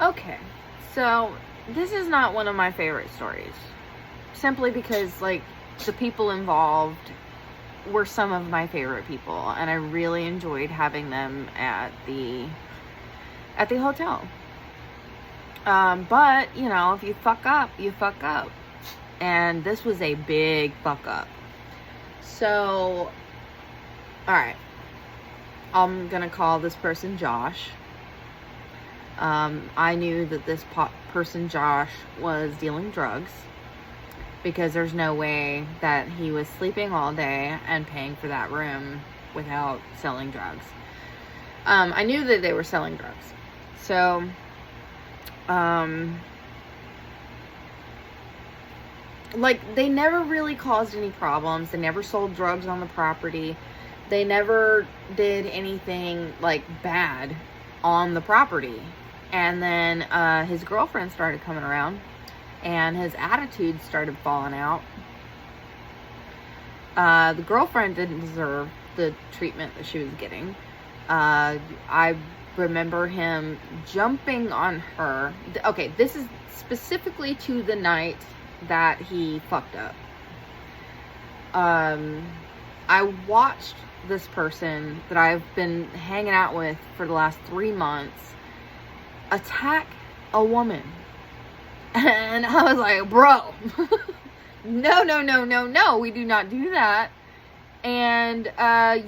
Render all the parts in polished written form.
Okay, so this is not one of my favorite stories. Simply because, like, the people involved were some of my favorite people, and I really enjoyed having them at the hotel. But, you know, if you fuck up, you fuck up. And this was a big fuck up. So, alright. I'm gonna call this person Josh. I knew that this person Josh was dealing drugs, because there's no way that he was sleeping all day and paying for that room without selling drugs. I knew that they were selling drugs. So, like, they never really caused any problems. They never sold drugs on the property. They never did anything, like, bad on the property. And then his girlfriend started coming around, and his attitude started falling out. The girlfriend didn't deserve the treatment that she was getting. I remember him jumping on her. Okay, this is specifically to the night that he fucked up. I watched this person that I've been hanging out with for the last 3 months attack a woman. And I was like, bro, no, we do not do that. And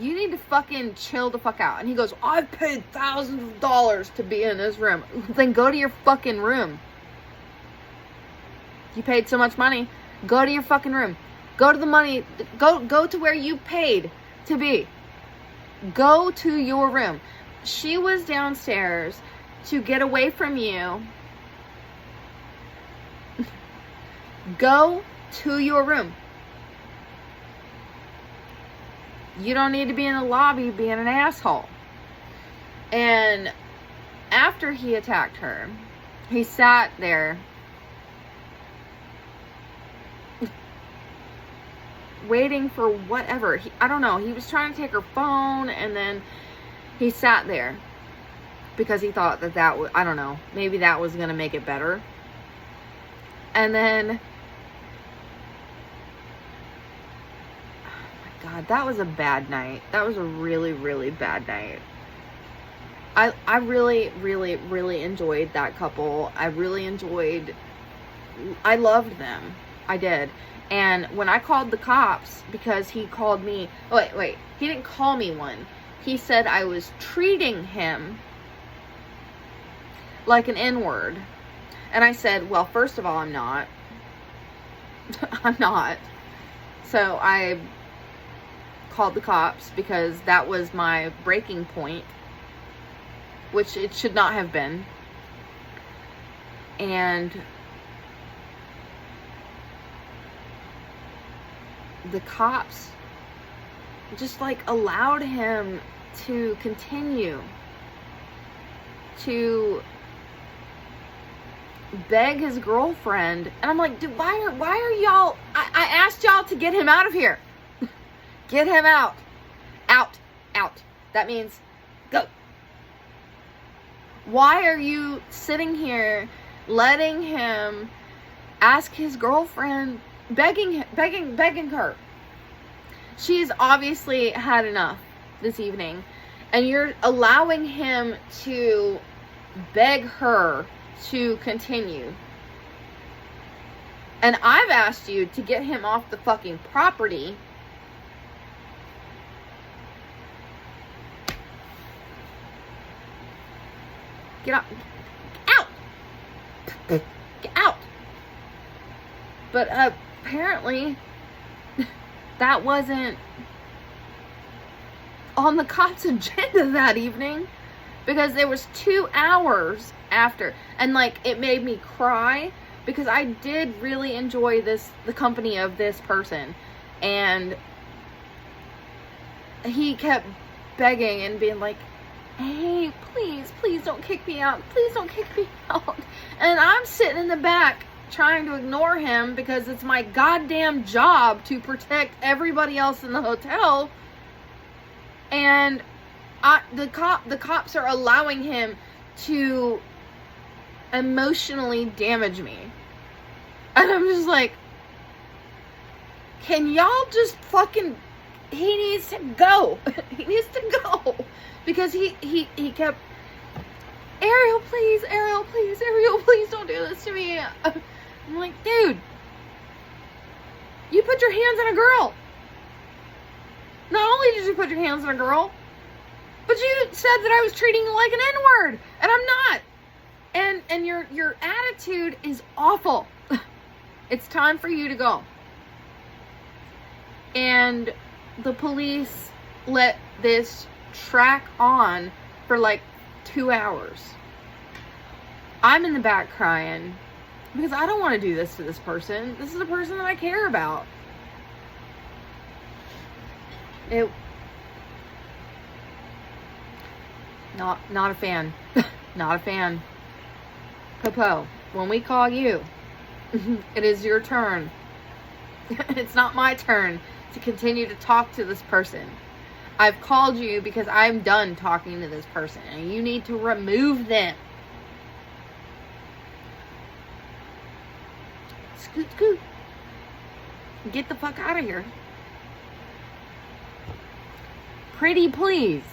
you need to fucking chill the fuck out. And he goes, I've paid thousands of dollars to be in this room. Then go to your fucking room. You paid so much money. Go to your fucking room. Go to the money. Go to where you paid to be. Go to your room. She was downstairs to get away from you. Go to your room. You don't need to be in the lobby being an asshole. And after he attacked her, he sat there waiting for whatever. I don't know. He was trying to take her phone, and then he sat there because he thought that would, I don't know, maybe that was going to make it better. And then, oh my God, that was a bad night. That was a really, really bad night. I really, really, really enjoyed that couple. I loved them. I did. And when I called the cops, because he called me, wait, he didn't call me one. He said I was treating him like an N-word. And I said, well, first of all, I'm not. I'm not. So I called the cops because that was my breaking point, which it should not have been. And the cops just, like, allowed him to continue to beg his girlfriend. And I'm like, dude, why are y'all, I asked y'all to get him out of here. Get him out. Out. That means go. Why are you sitting here letting him ask his girlfriend, begging her? She's obviously had enough this evening, and you're allowing him to beg her to continue. And I've asked you to get him off the fucking property. Get out. Get out. But apparently that wasn't on the cops' agenda that evening, because there was 2 hours after, and, like, it made me cry, because I did really enjoy the company of this person, and he kept begging and being like, hey, please don't kick me out. Please don't kick me out. And I'm sitting in the back trying to ignore him because it's my goddamn job to protect everybody else in the hotel. And the cops are allowing him to emotionally damage me. And I'm just like, can y'all just fucking, he needs to go. He needs to go. Because he kept, Ariel, please, don't do this to me. I'm like, dude, you put your hands on a girl. Not only did you put your hands on a girl, but you said that I was treating you like an N-word, and I'm not. And your attitude is awful. It's time for you to go. And the police let this track on for like 2 hours. I'm in the back crying because I don't want to do this to this person. This is a person that I care about. Not a fan. Not a fan. Popo, when we call you, it is your turn. It's not my turn to continue to talk to this person. I've called you because I'm done talking to this person, and you need to remove them. Scoot, scoot. Get the fuck out of here. Pretty please.